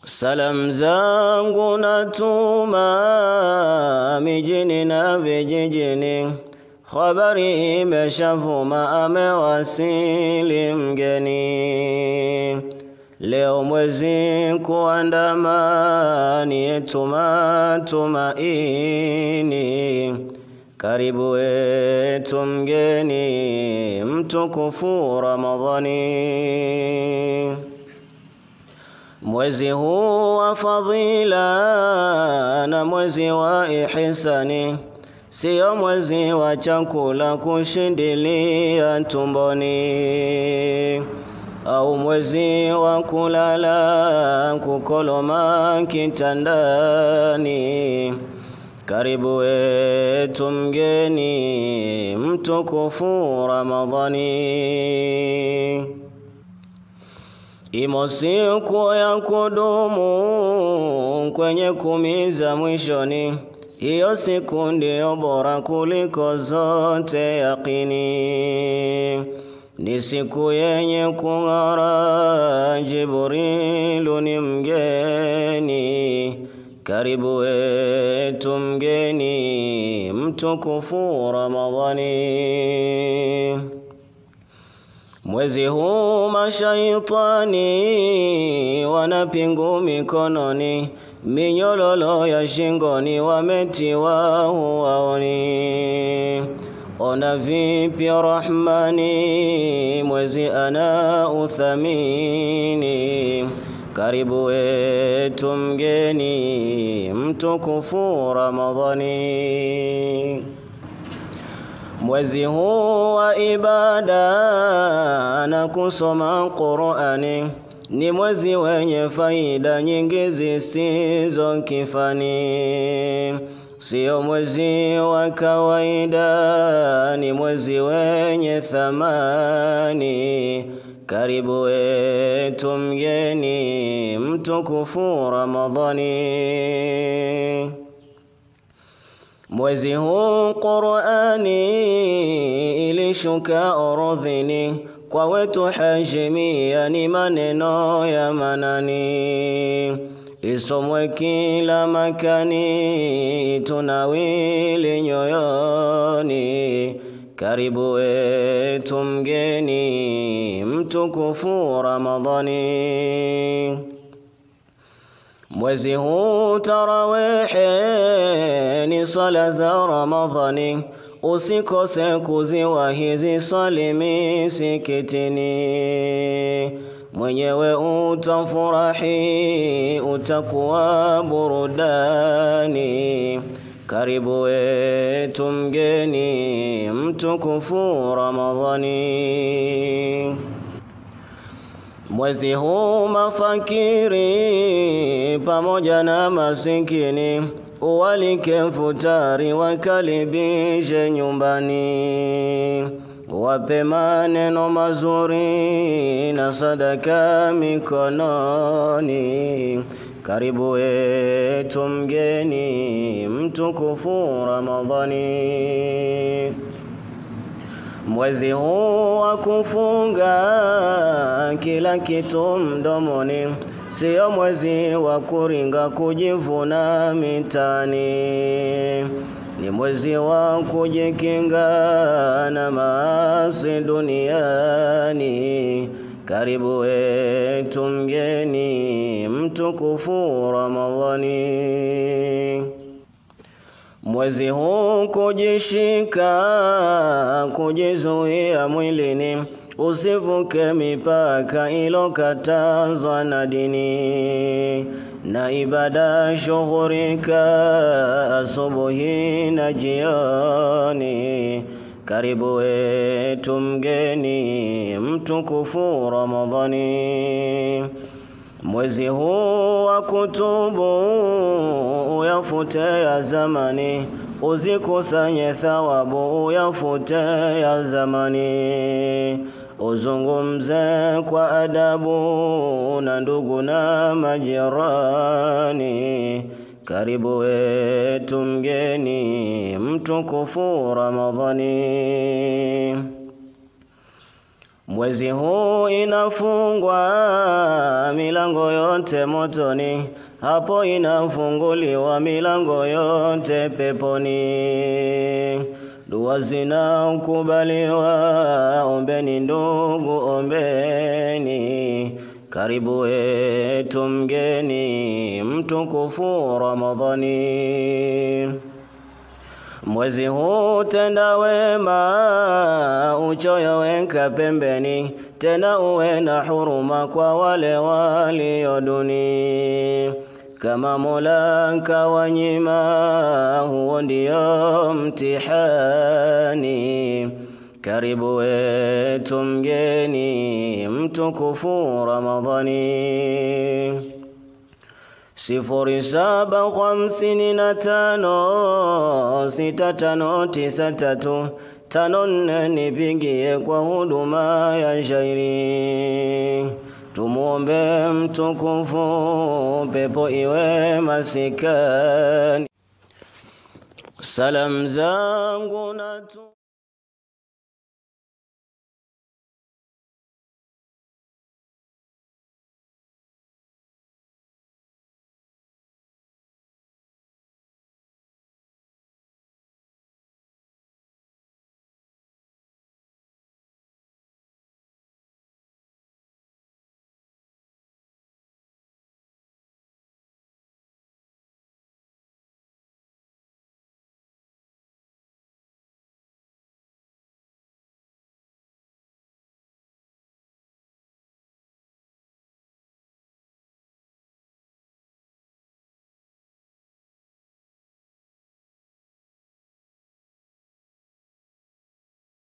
Salam zangu natuma mijini na vijijini, habari imeshavuma amewasili mgeni. Leo mwezi kuandama ni yetu matumaini, karibu wetu mgeni mtukufu Ramadhani. Mwezi huu wa fadhila na mwezi wa ihsani, sio mwezi wa chakula kushindilia tumboni, au mwezi wa kulala kukoloma kitandani. Karibu wetu mgeni mtukufu Ramadhani. Imo siku ya kudumu kwenye 10 za mwishoni, hiyo siku ndio bora kuliko zote yaqini. Ni siku yenye kung'ara, Jibrilu ni mgeni. Karibu wetu mgeni mtukufu Ramadhani. Mwezi huu mashaitani wanapingu mikononi, minyololo ya shingoni wametiwa huwaoni. Ona vipi Rahmani mwezi ana uthamini, karibu wetu mgeni mtukufu Ramadhani. Mwezi huu wa ibada na kusoma Qur'ani, ni mwezi wenye faida nyingi zisizo kifani. Sio mwezi wa kawaida, ni mwezi wenye thamani. Karibu wetu mgeni mtukufu Ramadhani. Mwezi huu Qur'ani ilishuka ardhini, kwa wetu hashimia ni maneno ya manani. Isomwe kila makani, tunawili nyoyoni. Karibu wetu mgeni mtukufu Ramadhani. Mwezi huu tarawehe ni sala za Ramadhani, usikose kuziwa hizi swali misikitini. Mwenyewe utafurahi, utakuwa burudani. Karibu wetu mgeni mtukufu Ramadhani. Mwezi huu mafakiri pamoja na masikini, uwalike futari wakaribishe nyumbani. Wape maneno mazuri na sadaka mikononi. Karibu wetu mgeni mtukufu Ramadhani. Mwezi huu wa kufunga kila kitu mdomoni, sio mwezi wa kuringa kujivuna mitani. Ni mwezi wa kujikinga na maasi duniani. Karibu wetu mgeni mtukufu Ramadhani. Mwezi huu kujishika, kujizuia mwilini, usivuke mipaka ilokatazwa na dini. Na ibada shughulika asubuhi na jioni. Karibu wetu mgeni mtukufu Ramadhani. Mwezi huu wa kutubu uyafute ya zamani, uzikusanye thawabu uyafute ya zamani. Uzungumze kwa adabu na ndugu na majirani. Karibu wetu mgeni mtukufu Ramadhani. Mwezi huu inafungwa milango yote motoni, hapo inafunguliwa milango yote peponi. Dua zinakubaliwa, ombeni ndugu, ombeni. Karibu wetu mgeni mtukufu Ramadhani. Mwezi huu tenda wema, uchoyo weka pembeni, tena uwe na huruma kwa wale walio duni. Kama Mola kawanyima, huo ndio mtihani. Karibu wetu mgeni mtukufu Ramadhani. 0755659354 nipigie kwa huduma ya shairi. Tumuombe mtukufu pepo iwe masikani. Salam zangu na